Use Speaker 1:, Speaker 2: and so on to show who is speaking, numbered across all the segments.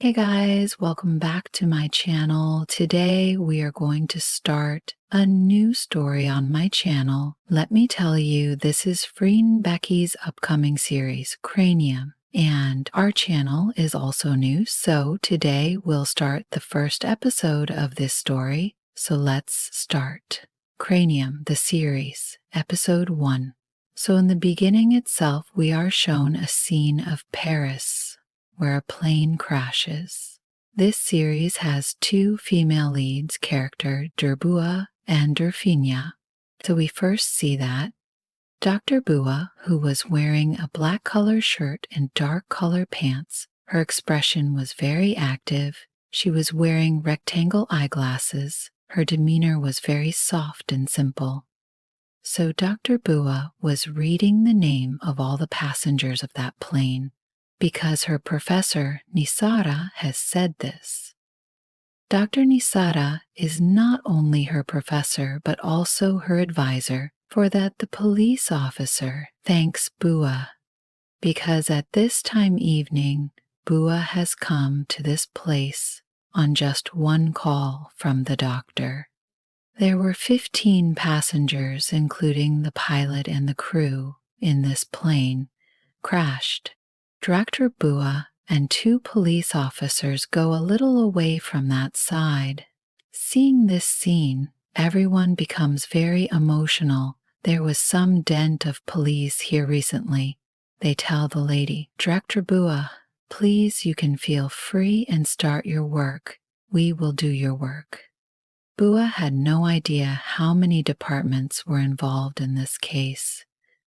Speaker 1: Hey guys, welcome back to my channel. Today we are going to start a new story on my channel. Let me tell you, this is freenbecky's upcoming series, Cranium. And our channel is also new, so today we'll start the first episode of this story. So let's start. Cranium, the series, episode 1. So in the beginning itself, we are shown a scene of Paris, where a plane crashes. This series has two female leads, character Derbua and Finia. So we first see that Dr. Bua, who was wearing a black color shirt and dark color pants, her expression was very active. She was wearing rectangle eyeglasses. Her demeanor was very soft and simple. So Dr. Bua was reading the name of all the passengers of that plane, because her professor, Nisara, has said this. Dr. Nisara is not only her professor, but also her advisor, for that the police officer thanks Bua, because at this time evening, Bua has come to this place on just one call from the doctor. There were 15 passengers, including the pilot and the crew, in this plane, crashed. Director Bua and two police officers go a little away from that side. Seeing this scene, everyone becomes very emotional. There was some dent of police here recently. They tell the lady, Director Bua, please, you can feel free and start your work. We will do your work. Bua had no idea how many departments were involved in this case.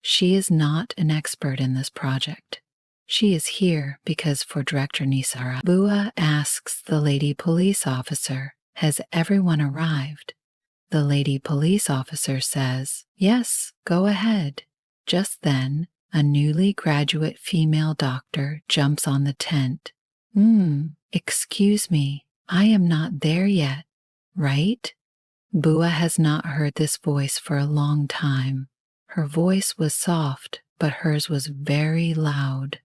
Speaker 1: She is not an expert in this project. She is here because for Director Nisara, Bua asks the lady police officer, has everyone arrived? The lady police officer says, yes, go ahead. Just then, a newly graduate female doctor jumps on the tent. Excuse me, I am not there yet, right? Bua has not heard this voice for a long time. Her voice was soft, but hers was very loud.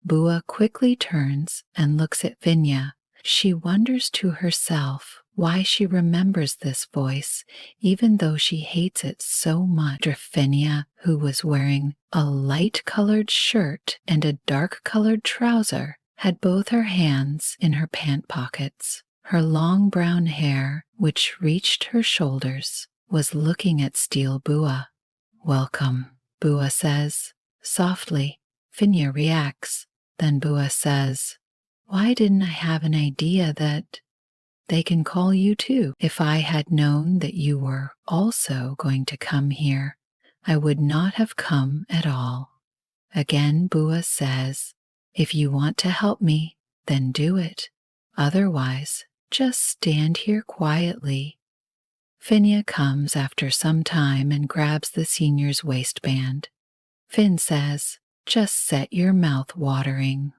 Speaker 1: Bua quickly turns and looks at Finia. She wonders to herself why she remembers this voice, even though she hates it so much. Finia, who was wearing a light-colored shirt and a dark-colored trouser, had both her hands in her pant pockets. Her long brown hair, which reached her shoulders, was looking at Steel Bua. Welcome, Bua says. Softly, Finia reacts. Then Bua says, why didn't I have an idea that they can call you too? If I had known that you were also going to come here, I would not have come at all. Again, Bua says, if you want to help me, then do it. Otherwise, just stand here quietly. Finia comes after some time and grabs the senior's waistband. Finn says, just set your mouth watering.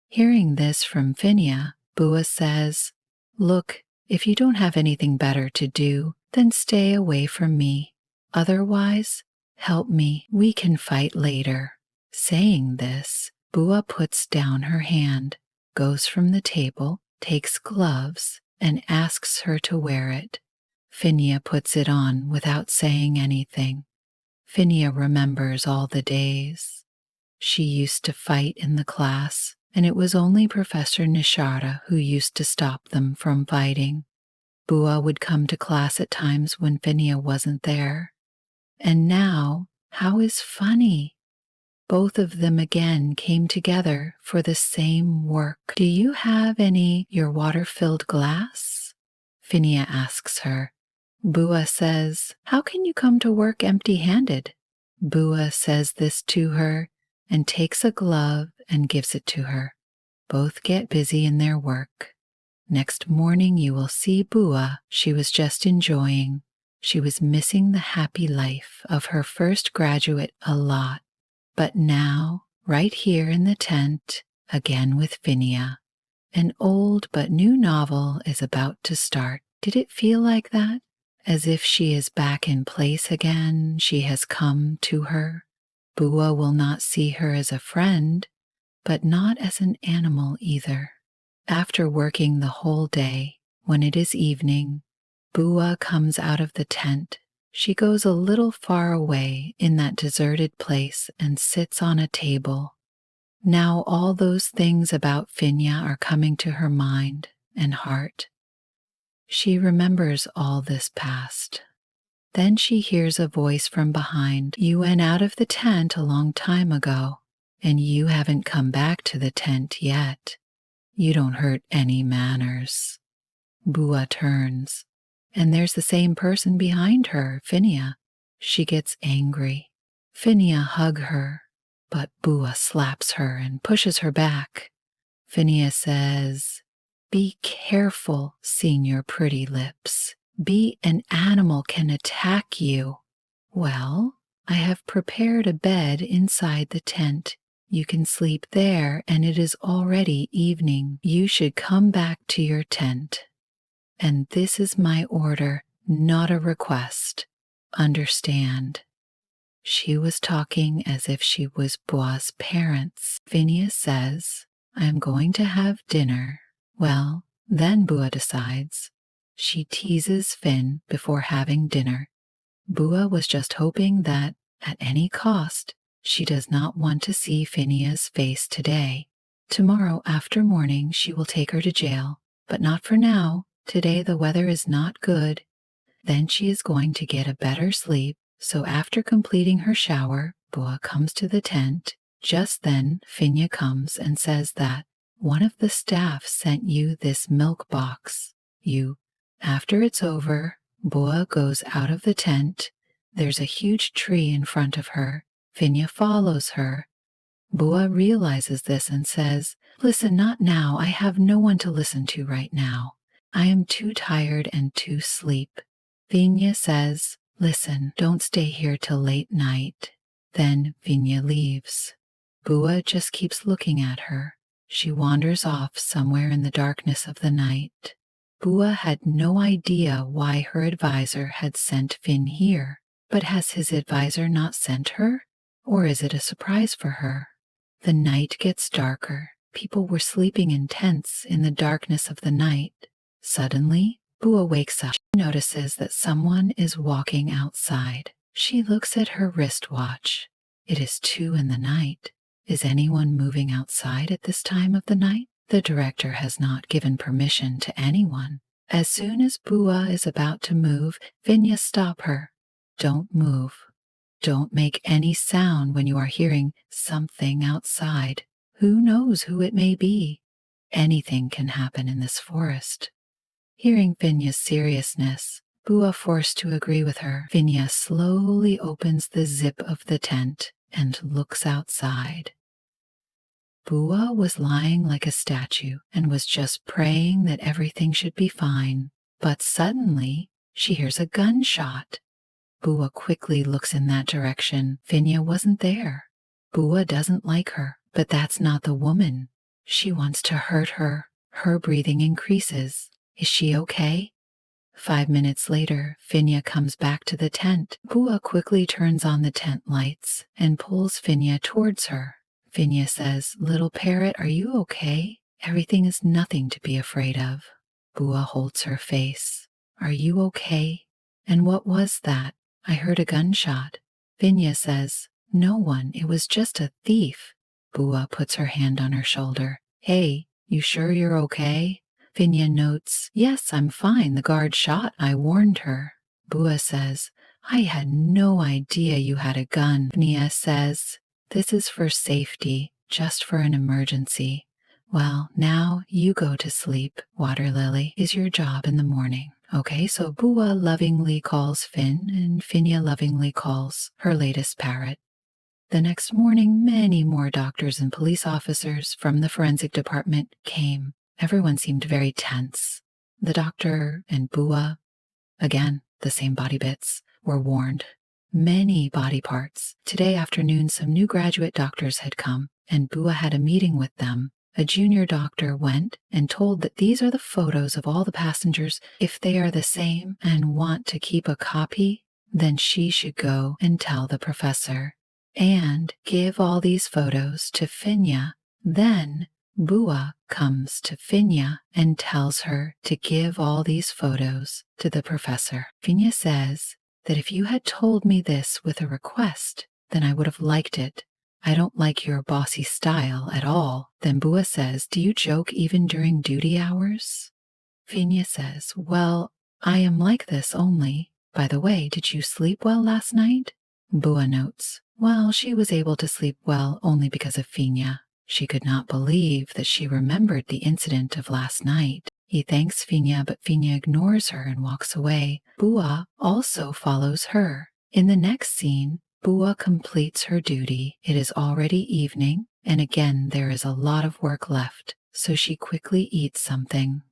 Speaker 1: Hearing this from Finia, Bua says, look, if you don't have anything better to do, then stay away from me. Otherwise, help me, we can fight later. Saying this, Bua puts down her hand, goes from the table, takes gloves, and asks her to wear it. Finia puts it on without saying anything. Finia remembers all the days. She used to fight in the class, and it was only Professor Nishara who used to stop them from fighting. Bua would come to class at times when Finia wasn't there. And now, how is funny? Both of them again came together for the same work. Do you have your water-filled glass? Finia asks her. Bua says, how can you come to work empty-handed? Bua says this to her and takes a glove and gives it to her. Both get busy in their work. Next morning you will see Bua. She was just enjoying. She was missing the happy life of her first graduate a lot. But now, right here in the tent, again with Finia, an old but new novel is about to start. Did it feel like that? As if she is back in place again, she has come to her. Bua will not see her as a friend, but not as an animal either. After working the whole day, when it is evening, Bua comes out of the tent. She goes a little far away in that deserted place and sits on a table. Now all those things about Finia are coming to her mind and heart. She remembers all this past. Then she hears a voice from behind. You went out of the tent a long time ago, and you haven't come back to the tent yet. You don't hurt any manners. Bua turns, and there's the same person behind her, Finia. She gets angry. Finia hugs her, but Bua slaps her and pushes her back. Finia says, "Be careful seeing your pretty lips. An animal can attack you." Well, I have prepared a bed inside the tent. You can sleep there, and it is already evening. You should come back to your tent. And this is my order, not a request. Understand? She was talking as if she was Bua's parents. Finia says, "I am going to have dinner." Well, then Bua decides. She teases Finn before having dinner. Bua was just hoping that, at any cost, she does not want to see Finia's face today. Tomorrow after morning she will take her to jail, but not for now. Today the weather is not good. Then she is going to get a better sleep, so after completing her shower, Bua comes to the tent. Just then, Finia comes and says that one of the staff sent you this milk box. After it's over, Bua goes out of the tent. There's a huge tree in front of her. Finia follows her. Bua realizes this and says, "Listen, not now. I have no one to listen to right now. I am too tired and to sleep." Finia says, "Listen, don't stay here till late night." Then Finia leaves. Bua just keeps looking at her. She wanders off somewhere in the darkness of the night. Bua had no idea why her advisor had sent Finn here, but has his advisor not sent her? Or is it a surprise for her? The night gets darker. People were sleeping in tents in the darkness of the night. Suddenly, Bua wakes up. She notices that someone is walking outside. She looks at her wristwatch. It is 2 in the night. Is anyone moving outside at this time of the night? The director has not given permission to anyone. As soon as Bua is about to move, Finia stops her. Don't move. Don't make any sound when you are hearing something outside. Who knows who it may be? Anything can happen in this forest. Hearing Finia's seriousness, Bua forced to agree with her. Finia slowly opens the zip of the tent and looks outside. Bua was lying like a statue and was just praying that everything should be fine. But suddenly, she hears a gunshot. Bua quickly looks in that direction. Finia wasn't there. Bua doesn't like her, but that's not the woman. She wants to hurt her. Her breathing increases. Is she okay? 5 minutes later, Finia comes back to the tent. Bua quickly turns on the tent lights and pulls Finia towards her. Finia says, "Little parrot, are you okay? Everything is nothing to be afraid of." Bua holds her face. "Are you okay? And what was that? I heard a gunshot." Finia says, "No one, it was just a thief." Bua puts her hand on her shoulder. "Hey, you sure you're okay?" Finia notes, "Yes, I'm fine. The guard shot. I warned her." Bua says, "I had no idea you had a gun." Finia says, "This is for safety, just for an emergency." "Well, now you go to sleep. Water Lily is your job in the morning." Okay, so Bua lovingly calls Finn, and Finia lovingly calls her latest parrot. The next morning, many more doctors and police officers from the forensic department came. Everyone seemed very tense. The doctor and Bua, again, the same body bits, were warned. Many body parts. Today afternoon, some new graduate doctors had come, and Bua had a meeting with them. A junior doctor went and told that these are the photos of all the passengers. If they are the same and want to keep a copy, then she should go and tell the professor and give all these photos to Finia. Then Bua comes to Finia and tells her to give all these photos to the professor. Finia says that if you had told me this with a request, then I would have liked it. I don't like your bossy style at all. Then Bua says, do you joke even during duty hours? Finia says, well, I am like this only. By the way, did you sleep well last night? Bua notes, well, she was able to sleep well only because of Finia. She could not believe that she remembered the incident of last night. He thanks Finia, but Finia ignores her and walks away. Bua also follows her. In the next scene, Bua completes her duty. It is already evening, and again there is a lot of work left, so she quickly eats something.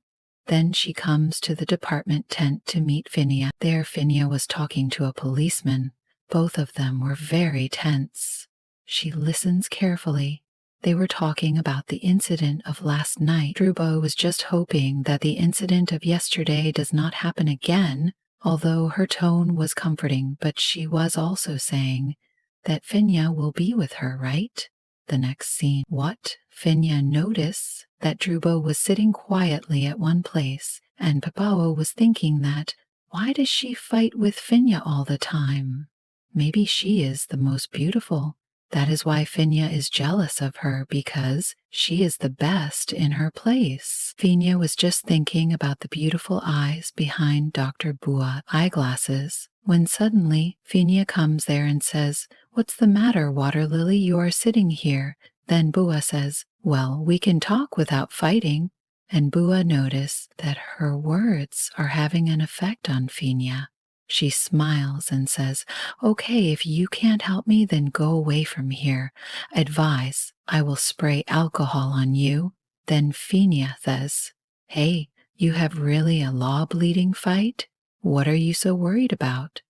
Speaker 1: Then she comes to the department tent to meet Finia. There Finia was talking to a policeman. Both of them were very tense. She listens carefully. They were talking about the incident of last night. Drubo was just hoping that the incident of yesterday does not happen again, although her tone was comforting, but she was also saying that Finia will be with her, right? The next scene. What? Finia noticed that Drubo was sitting quietly at one place, and Papawa was thinking that, why does she fight with Finia all the time? Maybe she is the most beautiful. That is why Finia is jealous of her, because she is the best in her place. Finia was just thinking about the beautiful eyes behind Dr. Bua eyeglasses when suddenly Finia comes there and says, what's the matter, Water Lily? You are sitting here. Then Bua says, well, we can talk without fighting. And Bua noticed that her words are having an effect on Finia. She smiles and says, okay, if you can't help me, then go away from here. Advise, I will spray alcohol on you. Then Finia says, hey, you have really a law-bleeding fight? What are you so worried about?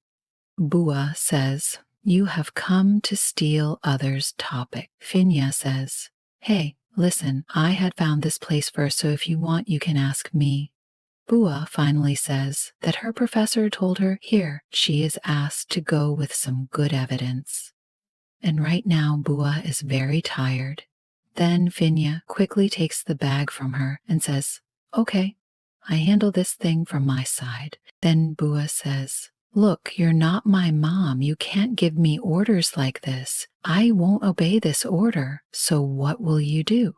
Speaker 1: Bua says, you have come to steal others' topic. Finia says, hey, listen, I had found this place first, so if you want, you can ask me. Bua finally says that her professor told her here she is asked to go with some good evidence. And right now Bua is very tired. Then Finia quickly takes the bag from her and says, okay, I handle this thing from my side. Then Bua says, look, you're not my mom. You can't give me orders like this. I won't obey this order. So what will you do?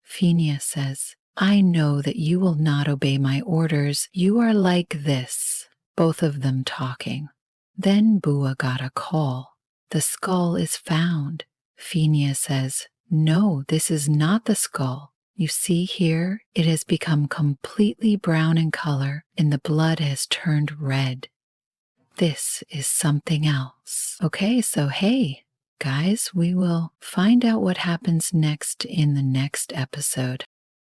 Speaker 1: Finia says, I know that you will not obey my orders. You are like this. Both of them talking. Then Bua got a call. The skull is found. Finia says, no, this is not the skull. You see here, it has become completely brown in color and the blood has turned red. This is something else. Okay, so hey, guys, we will find out what happens next in the next episode.